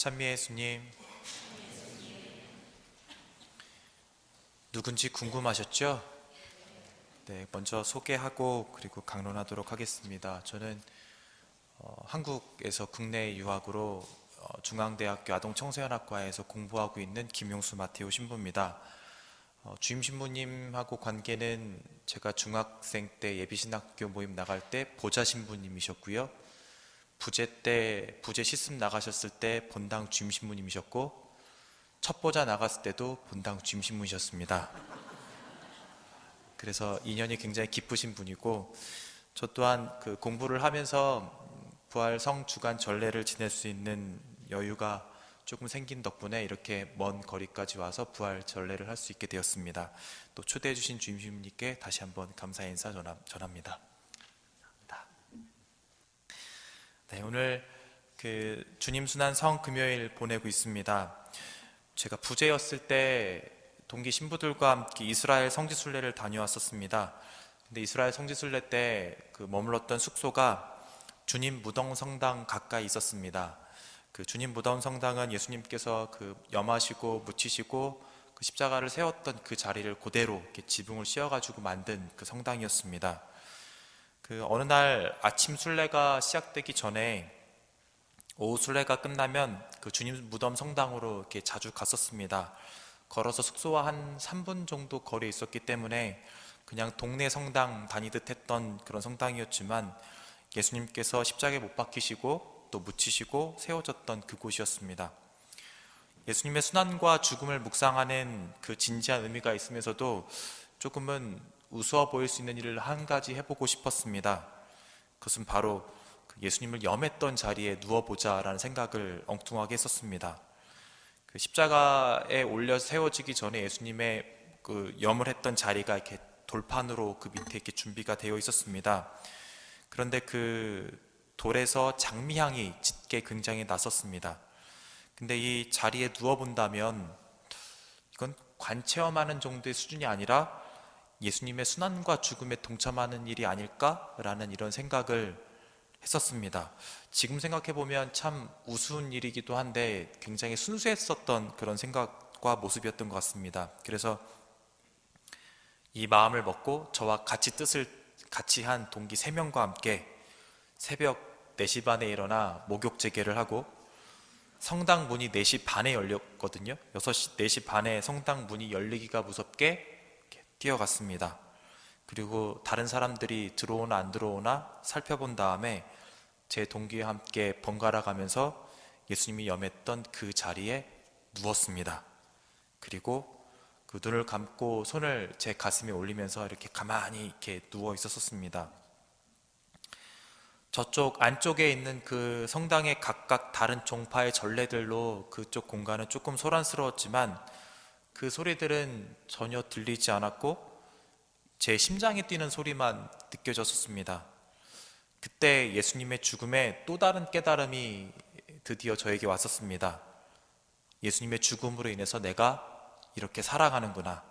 찬미 예수님, 누군지 궁금하셨죠? 네, 먼저 소개하고 그리고 강론하도록 하겠습니다. 저는 한국에서 국내 유학으로 중앙대학교 아동청소년학과에서 공부하고 있는 김용수 마테오 신부입니다. 주임 신부님하고 관계는 제가 중학생 때 예비신학교 모임 나갈 때 보좌 신부님이셨고요. 부재 시습 나가셨을 때 본당 주임 신부님이셨고, 첫 보자 나갔을 때도 본당 주임 신부이셨습니다. 그래서 인연이 굉장히 깊으신 분이고, 저 또한 그 공부를 하면서 부활 성주간 전례를 지낼 수 있는 여유가 조금 생긴 덕분에 이렇게 먼 거리까지 와서 부활 전례를 할 수 있게 되었습니다. 또 초대해 주신 주임 신부님께 다시 한번 감사의 인사 전합니다. 네, 오늘 그 주님 순환 성 금요일 보내고 있습니다. 제가 부재였을 때 동기 신부들과 함께 이스라엘 성지순례를 다녀왔었습니다. 근데 이스라엘 성지순례 때 그 머물렀던 숙소가 주님 무덤 성당 가까이 있었습니다. 그 주님 무덤 성당은 예수님께서 그 염하시고 묻히시고 그 십자가를 세웠던 그 자리를 그대로 이렇게 지붕을 씌워가지고 만든 그 성당이었습니다. 그 어느 날 아침 순례가 시작되기 전에 오후 순례가 끝나면 그 주님 무덤 성당으로 이렇게 자주 갔었습니다. 걸어서 숙소와 한 3분 정도 거리에 있었기 때문에 그냥 동네 성당 다니듯 했던 그런 성당이었지만, 예수님께서 십자가에 못 박히시고 또 묻히시고 세워졌던 그곳이었습니다. 예수님의 순환과 죽음을 묵상하는 그 진지한 의미가 있으면서도 조금은 우스워 보일 수 있는 일을 한 가지 해보고 싶었습니다. 그것은 바로 예수님을 염했던 자리에 누워보자라는 생각을 엉뚱하게 했었습니다. 그 십자가에 올려 세워지기 전에 예수님의 그 염을 했던 자리가 이렇게 돌판으로 그 밑에 이렇게 준비가 되어 있었습니다. 그런데 그 돌에서 장미향이 짙게 굉장히 났었습니다. 근데 이 자리에 누워본다면 이건 관체험하는 정도의 수준이 아니라 예수님의 순환과 죽음에 동참하는 일이 아닐까라는 이런 생각을 했었습니다. 지금 생각해보면 참 우스운 일이기도 한데 굉장히 순수했었던 그런 생각과 모습이었던 것 같습니다. 그래서 이 마음을 먹고 저와 같이 뜻을 같이 한 동기 3명과 함께 새벽 4시 반에 일어나 목욕 재개를 하고, 성당 문이 4시 반에 열렸거든요. 4시 반에 성당 문이 열리기가 무섭게 뛰어갔습니다. 그리고 다른 사람들이 들어오나 안 들어오나 살펴본 다음에 제 동기와 함께 번갈아 가면서 예수님이 염했던 그 자리에 누웠습니다. 그리고 그 눈을 감고 손을 제 가슴에 올리면서 이렇게 가만히 이렇게 누워 있었습니다. 저쪽 안쪽에 있는 그 성당의 각각 다른 종파의 전례들로 그쪽 공간은 조금 소란스러웠지만 그 소리들은 전혀 들리지 않았고 제 심장이 뛰는 소리만 느껴졌었습니다. 그때 예수님의 죽음에 또 다른 깨달음이 드디어 저에게 왔었습니다. 예수님의 죽음으로 인해서 내가 이렇게 살아가는구나.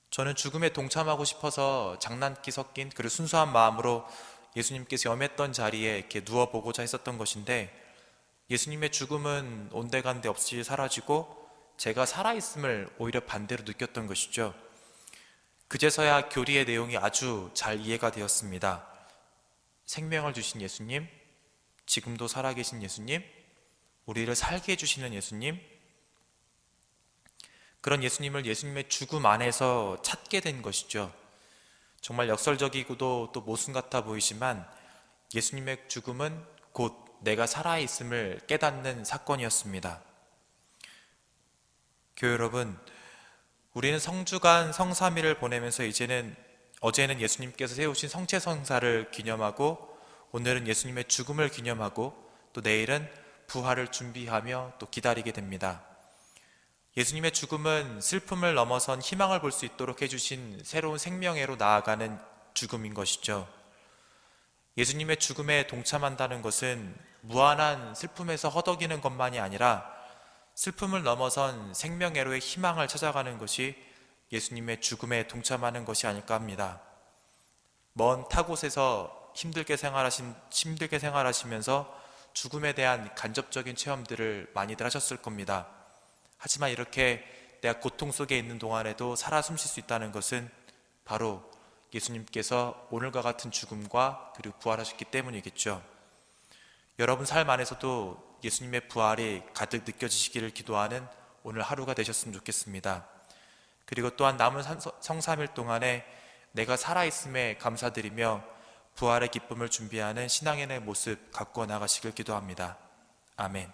저는 죽음에 동참하고 싶어서 장난기 섞인 그리고 순수한 마음으로 예수님께서 염했던 자리에 이렇게 누워보고자 했었던 것인데, 예수님의 죽음은 온데간데 없이 사라지고 제가 살아있음을 오히려 반대로 느꼈던 것이죠. 그제서야 교리의 내용이 아주 잘 이해가 되었습니다. 생명을 주신 예수님, 지금도 살아계신 예수님, 우리를 살게 해주시는 예수님, 그런 예수님을 예수님의 죽음 안에서 찾게 된 것이죠. 정말 역설적이고도 또 모순 같아 보이지만 예수님의 죽음은 곧 내가 살아있음을 깨닫는 사건이었습니다. 교회 여러분, 우리는 성주간 성삼일을 보내면서 어제는 예수님께서 세우신 성체성사를 기념하고, 오늘은 예수님의 죽음을 기념하고, 또 내일은 부활을 준비하며 또 기다리게 됩니다. 예수님의 죽음은 슬픔을 넘어선 희망을 볼 수 있도록 해주신 새로운 생명회로 나아가는 죽음인 것이죠. 예수님의 죽음에 동참한다는 것은 무한한 슬픔에서 허덕이는 것만이 아니라 슬픔을 넘어선 생명회로의 희망을 찾아가는 것이 예수님의 죽음에 동참하는 것이 아닐까 합니다. 먼 타곳에서 힘들게 생활하시면서 죽음에 대한 간접적인 체험들을 많이들 하셨을 겁니다. 하지만 이렇게 내가 고통 속에 있는 동안에도 살아 숨쉴 수 있다는 것은 바로 예수님께서 오늘과 같은 죽음과 그리고 부활하셨기 때문이겠죠. 여러분 삶 안에서도 예수님의 부활이 가득 느껴지시기를 기도하는 오늘 하루가 되셨으면 좋겠습니다. 그리고 또한 남은 성삼일 동안에 내가 살아있음에 감사드리며 부활의 기쁨을 준비하는 신앙인의 모습 가꾸어 나가시길 기도합니다. 아멘.